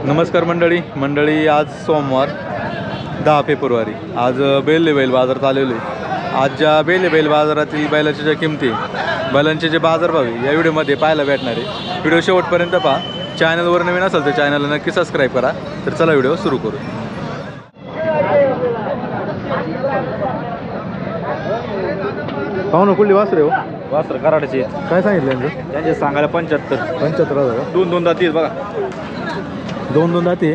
नमस्कार मंडळी आज सोमवार 10 फेब्रुवारी आज बैल बाजारात आलेलो आहे। आज ज्या बैल बाजारातील बैलाच्या ज्या किमती बैलांचे जे बाजारभाव या व्हिडिओमध्ये पाहायला भेटणार आहे। व्हिडिओ शेवटपर्यंत पहा। चॅनलवर नवीन असेल तर चॅनलला नक्की सबस्क्राईब करा। तर चला व्हिडिओ सुरू करू। पाहू ना कुठली वासरे हो? वासर कराडाचे काय सांगितलं त्यांचे सांगायला 75 दोन दाती बघा, दोन दाती।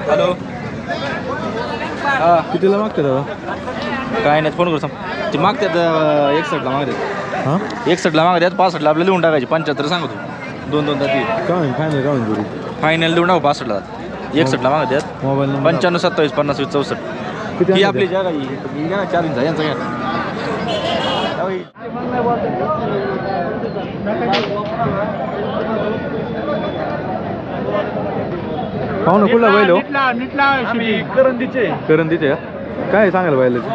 हॅलो कितीला मागते दादा? काय नाही फोन करू सांग ते मागतात 61ला मागतात। हां 61ला मागतात 65ला आपल्याला देऊन टाकायचे। 75 सांगतो दोन दाती काय फायनल काय जोडी? फायनल देऊन टाकू 65ला 61ला मागतात। मोबाईल नंबर 95 27 50 64 किती ही आणले आपली ते? जागा ही घ्या 4 इंच यांचा घ्या। पाहू ना कुठला बैल हो? करंदीचे का? काय सांगायला बैलाची?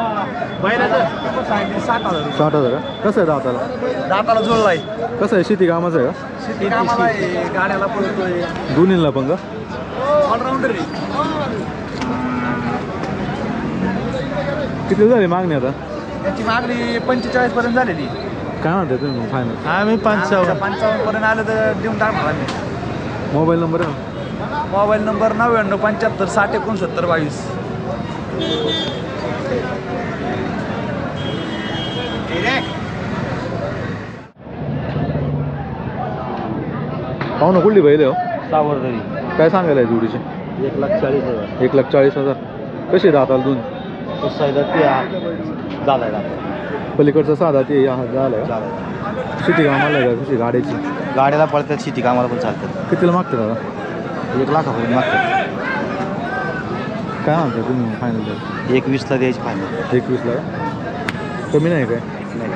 60,000 कसं आहे दाताला? जोडलाय कसं आहे शेती कामाचं आहे का? गाड्याला पळतोय दोन्हीला पण का? ऑलराऊंडर किती झाली मागणी आता? त्याची मागणी 45 पर्यंत झालेली। काय म्हणताय तुम्ही फायनल? आम्ही 55 पर्यंत आलं तर देऊन टाकणार आम्ही। मोबाईल नंबर आहे ना? Mobile number 99 75 60 69 22। पाहू ना कुठली बैल आहे हो? सावरदरी काय सांगायला जोडीचे? 1,40,000 1,40,000 कशी दाताला दोन? झालाय पलीकडचा साधा ते झालं का? शेती कामाला आहे का? कशी गाड्याची? गाड्याला पळतात शेती कामाला पण चालतात। कितीला मागते दादा? 1 लाखापर्यंत मागतात। काय म्हणताय तुम्ही फायनल? 21ला द्यायची फायनल। 21ला कमी नाही काय? नाही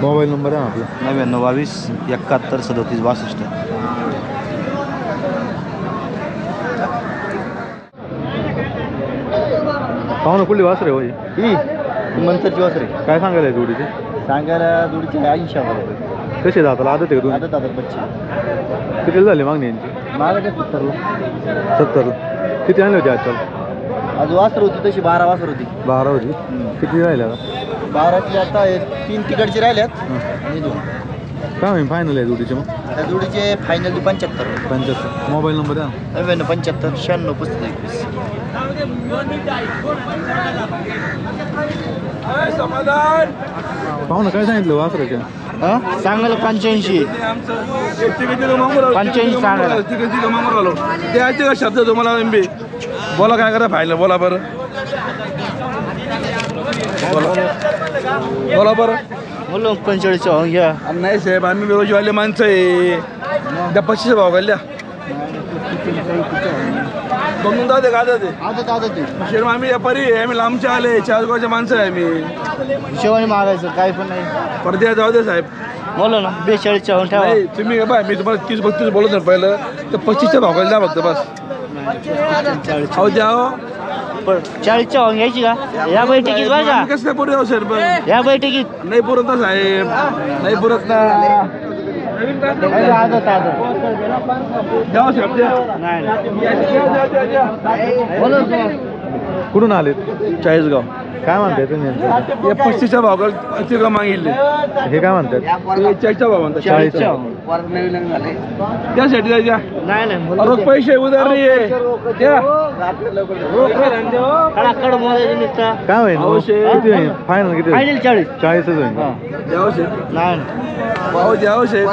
मोबाईल नंबर आहे आपला? 99 22 71 37 62। पाहू ना कुठली वासरे हो? ही मंतरची वासरे काय सांगायला जोडीचे? सांगायला जोडीचे 80,000 रुपये। कशी दाताला आदत आहे का दोन? आता बच्चे कितीला झाली मागणी यांची? मागे 70ला 70 किती आणले होते आजच्या? आज वासर होती तशी 12 वासर होती। 12 होती। किती राहिल्या आता? 12ची आता 3 तिकडचे राहिल्यात आणि 2 काय होईल फायनल आहे जोडीचे मग? त्या जोडीचे फायनल 75 75 मोबाईल नंबर आहे? 99 75 96 35 पाहू ना काय सांगितलं वासराच्या? सांगायला 85 सांगायला द्यायचे का शब्द तुम्हाला एमबी? बोला काय करा फायनल बोला बरं, बोला बरं। बोलो 45 घ्या। नाही साहेब आम्ही बेरोजवाले माणसं आहे। त्या 25 भाव घालल्या दोन दादे का दादे शेर आम्ही व्यापारी आहे। आम्ही लांबचे आले चाळीसगावचे माणसं आहे आम्ही। शेवणी मागायचं काय पण नाही पडद्या जाऊ दे साहेब। बोलो ना 42 ठेवा। नाही तुम्ही बाय मी तुम्हाला 30-32 बोलत नाही पहिलं तर 25च्या भाव घाल द्या फक्त बस। अहो द्या 40 घ्यायची का या बैठकीत? बघा कसं नाही पुरे सर या बैठकीत नाही पुरत ना साहेब, नाही पुरत ना। द्या साहेब द्या। कुठून आलेत? चाळीसगाव। काय म्हणताय तुम्ही? हे 35च्या भाव ते का मागितले? हे काय म्हणतात? 40च्या भाव म्हणतात। 40च्या त्यासाठी द्या नाही रोख पैसे उधार नाही आहे द्या। काय होईल अहो, शेठ. किती होईल फायनल? किती होईल? 40च होईल। द्यावं शेठ भाऊ द्यावं शेठ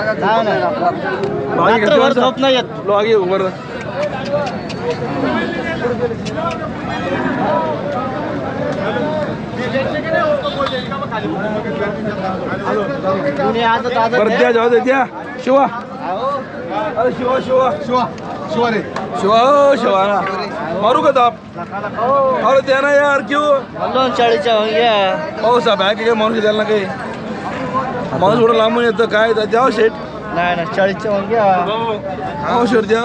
लॉगे बरं। बरं द्या जाऊ दे द्या। शिवा अरे शिवा शिवा शिवा शिवा रे शिवा हो शिवा ना मारू का ताप? अरे द्या ना यार क्यों? 40 घ्या। हो साहेब आहे की काय माणूस द्यायला ना काही माणूस थोडं लांबून येतं काय द्यावं शेठ? नाही 40 घ्या। हो शेठ द्या।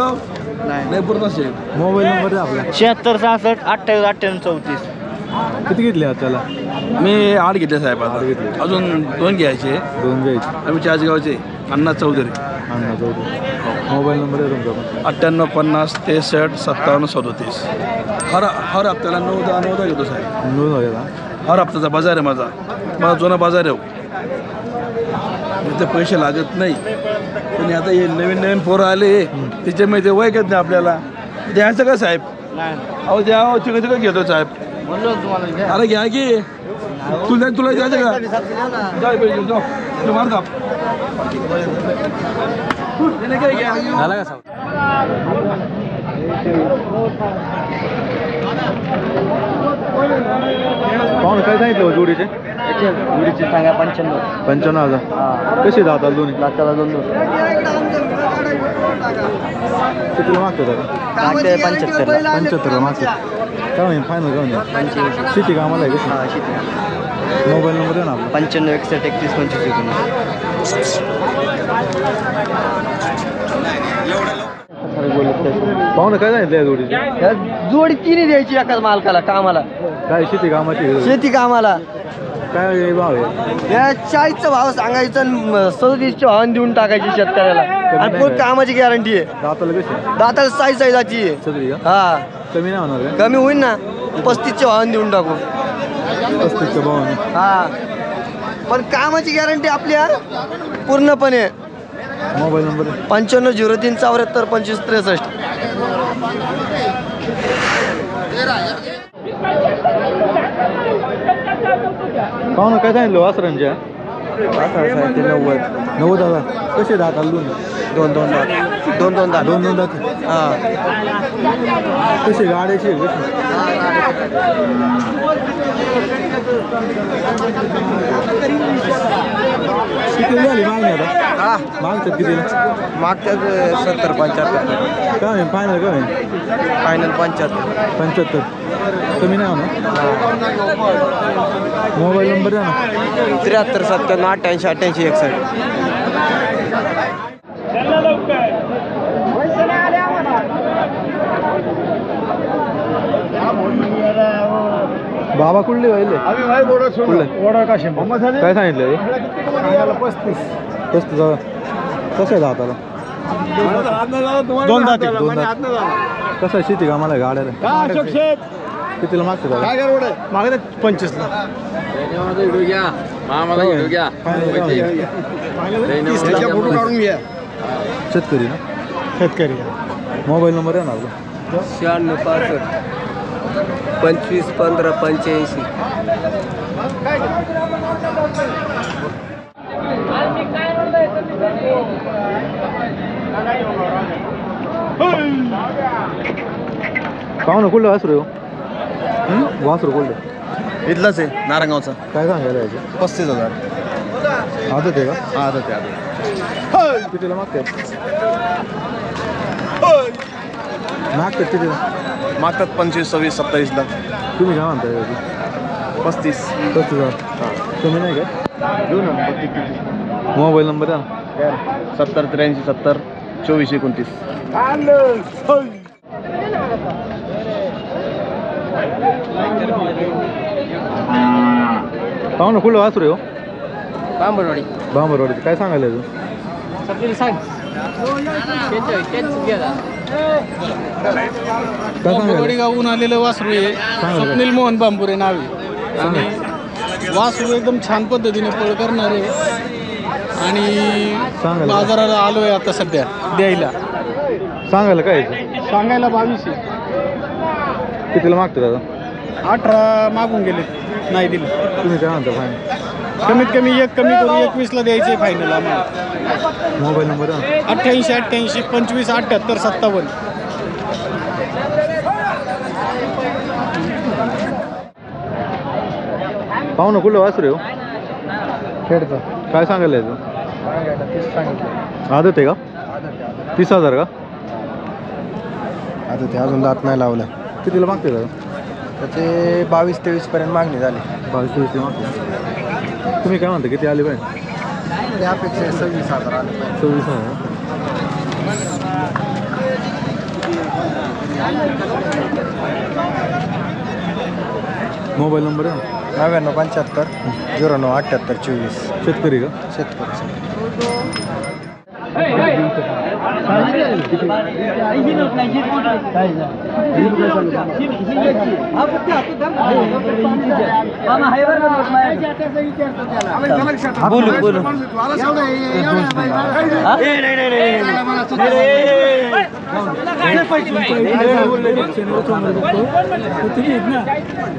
नाही पूर्ण शेठ मोबाईल नंबर आहे आपला? 76 66 28 98 34। किती घेतले आज त्याला? मी 8 घेतले साहेब आता. 8 घेतले. अजून 2 घ्यायचे. 2 घ्यायचे. आम्ही चाळीसगावचे. अण्णा चौधरी. अण्णा चौधरी. मोबाईल नंबर आहे तुमचा पण. 98 50 63 57 37. हर हप्त्याला 9-10 घेतो साहेब. नोंद आहे का? हर हप्त्याचा बाजार आहे माझा जुना बाजार आहे. इथे पैसे लागत नाही पण आता हे नवीन पोरं आले त्याच्यामुळे ते वय घेत नाही आपल्याला. द्यायचं का साहेब? अहो द्या चिकन घेतो साहेब. अरे घ्या की तुला द्यायचं का? जाय पैसे जाऊ तू मारता झाला का साहेब? पाहून काय सांगितलं जोडीचे? जोडीची सांगा 95,000. कशी जातात दोन्ही? लाखाला 2 कितीला मागतो दादा? 75 मागतो. काय होईल फायनल काय होईल? शेती कामाला आहे कशी? मोबाईल नंबर आहे ना आपला? 95 61 31 25. पाहुणं काय सांगितलं या जोडीचे? जोडी 3 द्यायची एकाच मालकाला कामाला. काय शेती कामाची? शेती कामाला काय भाव आहे? या 40चा भाव सांगायचा 37च्या भावाने देऊन टाकायची शेतकऱ्याला. आणि फुल कामाची गॅरंटी आहे. दाताला कशी? दाताला साईजाची आहे. सगळी का? हा कमी नाही होणार का? कमी होईल ना. 35च्या भावाने देऊन टाकू. 35च्या भावाने. हा पण कामाची गॅरंटी आपल्या पूर्णपणे. Mobile number? 95 03 74 25 63. पाहुणं काय सांगितलं वासरांच्या? 90,000. कसे दाताला दोन? 2 दात. 2 दात. हा कशी गाड्याची आहे कशी? किती झाली मागणी आता? हा मागतात किती? मागच्याच 70 75. काय होईल फायनल? काय होईल? फायनल 75. 75. कमी नाही होणार? मोबाईल नंबर आहे ना? 73 97 88 88 61. बाबा कुठले व्हायले? काय सांगितलं? 35,000. कसं आहे दाताला? 2 दात. कसं आहे शेती कामाला आहे गाड्याला? कितीला मागते दादा? मागे 25ला. शेतकरी ना? शेतकरी. मोबाईल नंबर आहे ना आपला? 96 65 25 15 85. पाहू ना कुठलं वासरू? वासरू कुठलं? इथलाच आहे नारायणगावचा. काय सांगायला यायचं? 35,000. आदत आहे का? हा आता त्या कितीला मागते? मागतात कितीला? मागतात 25 26 27ला. तुम्ही काय म्हणताय? 35,000. कमी नाही काय? घेऊ ना. मोबाईल नंबर आहे ना? 70 83 70 24 29. पाहू ना कुठलं वासरू आहे हो? बांबरवाडी. बांबरवाडीचं काय सांगायला तू? काय सांगायला? गावून आलेलं वासरू आहे. स्वप्नील मोहन बांबुरे नाव आहे. आणि वासरू एकदम छान पद्धतीने पळ करणार आहे. आणि सांगायला बाजाराला आलोय आता सध्या द्यायला. सांगायला काय यायचं? सांगायला 22 आहे. कितीला मागतं दादा? 18 मागून गेले नाही दिले. तुम्ही काय म्हणता फायनल? कमीत कमी एक कमी करू 21ला द्यायचे फायनल आम्हाला. मोबाईल नंबर आहे ना? 88 88 25 78 57. पाहू ना कुठलं वासरू आहे हो? खेडचा. काय सांगायला यायचं? 30 सांगितलं. आदत आहे का? 30,000 का? आता ते अजून दात नाही लावलं. कितीला मागते दादा? त्याचे 22 23 पर्यंत मागणी झाली. 22-23 मागते. तुम्ही काय म्हणता किती आले पाहिजे? त्यापेक्षा 26,000 आले. 26,000. मोबाईल नंबर आहे 9975 0978 24 शेतकरी का बोलू बोलू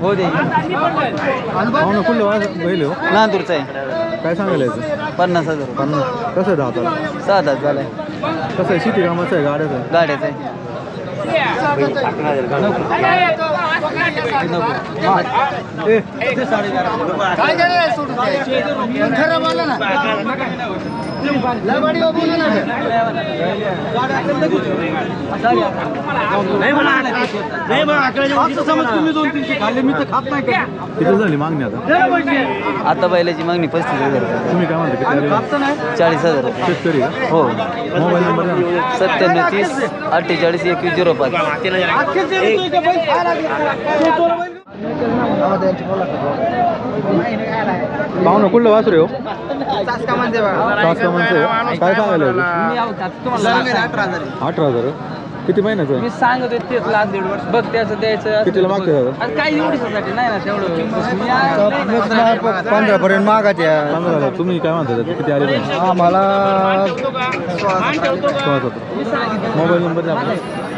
हो दे कुठलं बैल हो नांदूरचा आहे काय सांगायला याचं 50,000 कसं आहे दाताला 7,000 झालाय कसं आहे शेती कामाचं आहे गाड्याचं आहे गाड्याचा आहे किती झाली मागणी आता आता बैलाची मागणी 35,000 तुम्ही काय म्हणता किती आले? 40,000 रुपये शेतकरी का हो मोबाईल नंबर द्या ना. 97 30 48 21 05 पाहुणं कुठलं वासरू आहे हो तास का माणसं आहे काय सांगायला याचं? 18,000 किती महिन्याचं आहे? मी सांगत तेच लास्ट 1.5 वर्ष बघ त्याचं द्यायचं कितीला मागते दादा काही एवढीसाठी नाही ना तेवढं 15 पर्यंत मागायचे 15,000 तुम्ही काय म्हणता त्याचे? किती आले पाहिजे आम्हाला 16,000 मोबाईल नंबर द्या आपला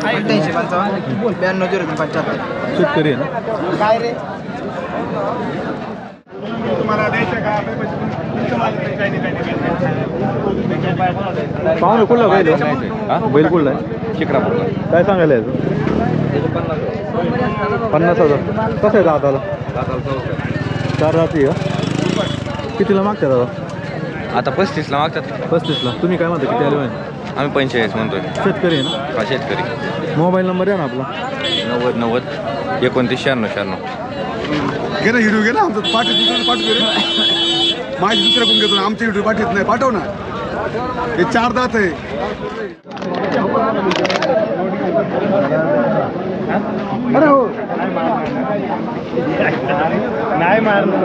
88 55 92 075 शेतकरी आहे ना काय रे पाहुणं कुठला बैल आहे? बैल कुठला आहे शिक्रापूर काय सांगायला याचं 50,000 कसं आहे दादाला 4 रात्री का कितीला मागता दादा आता 35ला मागतात 35ला तुम्ही काय म्हणता किती आले पाहिजे आम्ही 45 म्हणतोय शेतकरी आहे ना हा शेतकरी मोबाईल नंबर आहे ना आपला 90 29 96 घे ना हिरो घे ना आमचं पाठवत पाठवतो रे माझी दुसऱ्या कोण घेतो आमच्या हिरो पाठवत नाही पाठव ना हे 4 दात आहे अरे हो नाही मारलं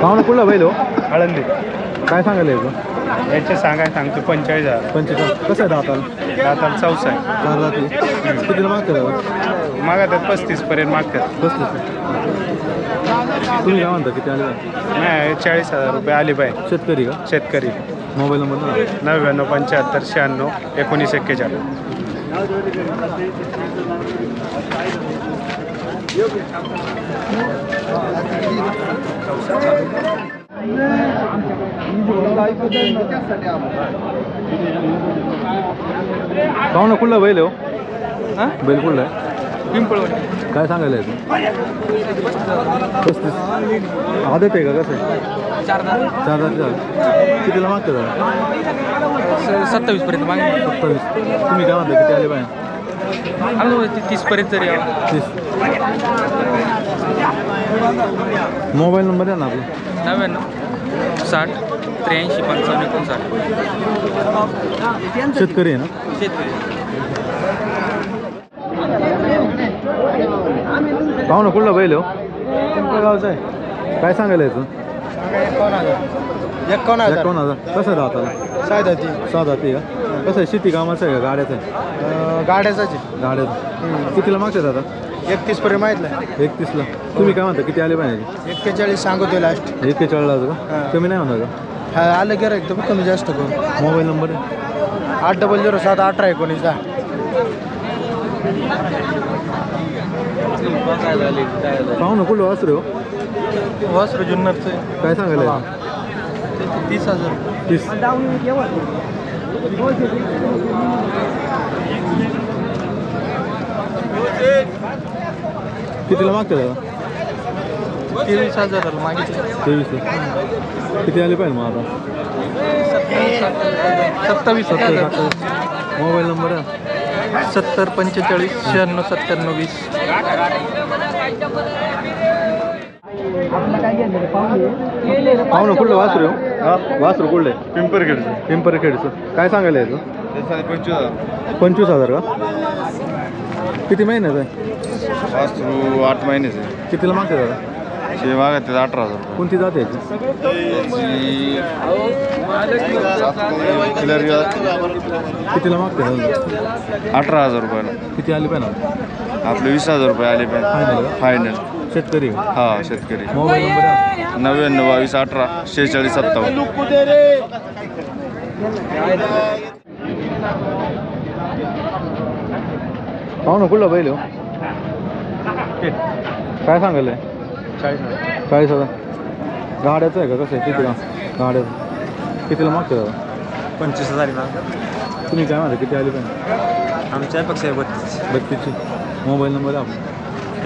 पाहुणं कुठला बैल हो आळंदी काय सांगायला याचं याचे सांगतो 45,000 45 कसं आहे दाताला आता 64 आहे 4 रात्री कितीला मागते दादा मागतात 35 पर्यंत मागतात 35 तुम्ही काय म्हणता किती आले पाहिजे नाही 40,000 रुपये आले पाहिजे शेतकरी का शेतकरी मोबाईल नंबर ना 99 75 96 19 41 पाहुणं कुठला बैल आहे हो बैल कुठला आहे पिंपळवणी काय सांगायला याचं 35 आदत आहे का कसं आहे 4 रात्री कितीला मागते दादा 27 पर्यंत मागे 27 तुम्ही काय म्हणता किती आले पाहिजे 30 पर्यंत तरी 30 मोबाईल नंबर आहे ना आपला 99 60 83 55 59 शेतकरी आहे ना शेतकरी पाहुणं कुठला बैल हो गावचा आहे काय सांगायला याचं 51,000 कसं आहे दाताला साधा ते का कसं आहे शेती कामाचं आहे का गाड्याचं आहे गाड्याचाच गाड्याचं कितीला मागतात दादा 31 पर्यंत माहितलं 31ला तुम्ही काय म्हणता किती आले पाहिजे 41 सांगतोय लास्ट 41ला का कमी नाही होणार का हा आलं गेलं एकदम कमी जास्त करू मोबाईल नंबर आहे 800 18 19 पाहुणं कुठलं वासरू हो वासरू जुन्नरचं काय सांगायला याचं? 30,000 30 कितीला मागते दादा 23,000 मागितलं 23ला किती आले पाहिजे मग आता 27 मोबाईल नंबर आहे 70 45 96 97 20 पाहुणं कुठलं वासरू हो वासरू कुठलं आहे पिंपरखेडचं काय सांगायला याचं 25,000 का किती महिन्याचं आहे? वास्तू 8 महिन्याचे कितीला मागते दादा? ते मागत 18,000 रुपये. कोणती जात आहे याची? कितीला मागते दादा? 18,000 रुपयाला. किती आली पाहिजे? आपले 20,000 रुपये आले Final पाहिजे का? फायनल. शेतकरी आहे. हा शेतकरी. मोबाईल नंबर आहे? 99 22 18 46 57. पाहू ना कुठला बैल हो? काय सांगायला? 40,000. गाड्याचं आहे का कसं आहे? कितीला गाड्याचं कितीला मागते दादा? 25,000 तुम्ही काय म्हणता किती आली पाहिजे? आमच्या पक्ष 32ची. मोबाईल नंबर आहे आपला?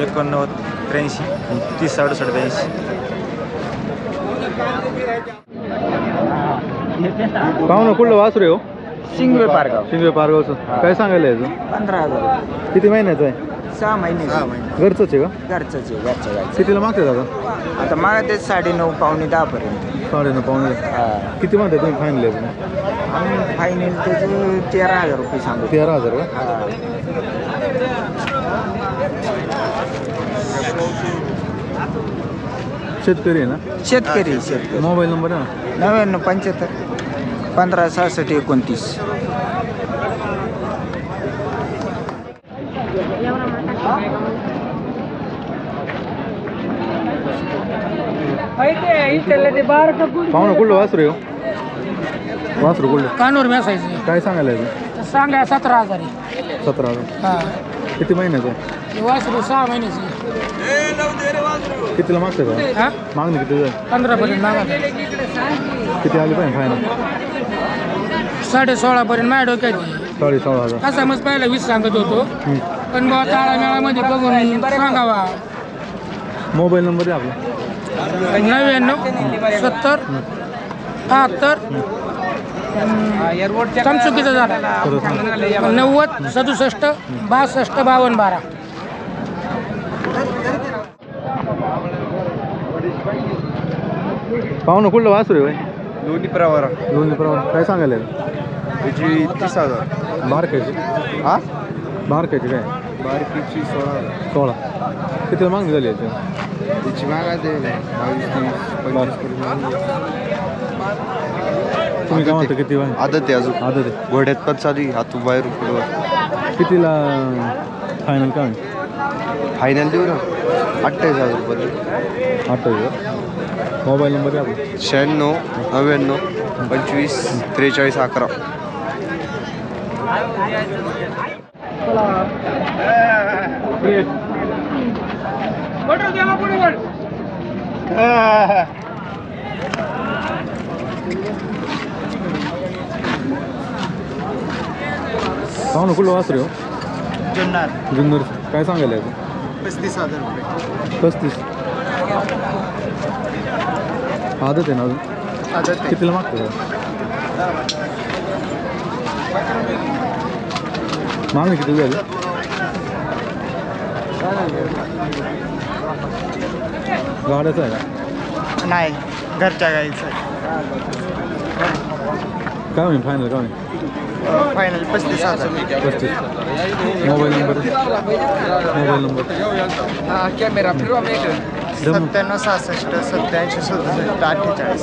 89 83 30 68 82. पाहू ना कुठलं वासरू आहे हो? सिंगवे पारगाव. शिंगवे पारगावचं. काय सांगायला याचं? 15,000. किती महिन्याचं आहे? 6 महिने. घरचंच आहे का? घरचंच आहे, घरचं गायचं. कितीला मागते दादा? आता मागा ते 9:30 पावणे 10 पर्यंत. 9.5 पाहुणे. किती म्हणते तुम्ही फायनल याचं? आम्ही फायनल त्याचे 13,000 रुपये सांगतो. 13,000 का? शेतकरी आहे ना? शेतकरी. मोबाईल नंबर आहे ना? 99 75 15 66 29. पाहू ना कुठलं वासरू आहे हो? वासरू कुठलं? कानूर मेसायचे काय सांगायला याचं? सांगा 17,000 17,000. हा किती महिन्याचं आहे? वासरू 6 महिन्याची कितीला मागते का? हा मागणी किती जाईल? 15 पर्यंत मागत किती आली पाहिजे फायनल? 16.5 पर्यंत माझ्या डोक्याची 16,000. असा मग पहिला 20 सांगत होतो पण बाबा ताळामेळामध्ये बघून सांगावा. मोबाईल नंबर आहे आपला? 99 70 73 चुकीचा झाला 90 67 62 52 12. पाहू ना कुठलं वासरू आहे भाई? दोन्ही प्रवार. दोन्ही प्रमाण काय सांगायला याचं? त्याची 30,000. बारकायची? हा बारकायची काय? बारकीची 16,000. 16. कितीला मागणी झाली याची? त्याची मागायचे 22 30 25. तुम्ही काय म्हणता किती वाय? आदत आहे अजून. आदत आहे. घोड्यात पण चालू आहे. हातू बाहेर पुढं. कितीला फायनल काय? फायनल देऊ ना 28,000 रुपये. 28,000. मोबाईल नंबर आहे आपला? 96 99 25 43 11. पाहू ना कुठलं वासरू हो? जुन्नर. काय सांगायला याचं? 35,000 रुपये. 35. आदत आहे ना अजून? कितीला मागतो मागणी किती झाली? गाड्याचं आहे का? नाही, घरच्या गाईचं. काय होईल फायनल? काय होईल? Final 35,000. 35. Mobile number? Mobile number? Camera फिरवा मेक 97 66 87 67 48.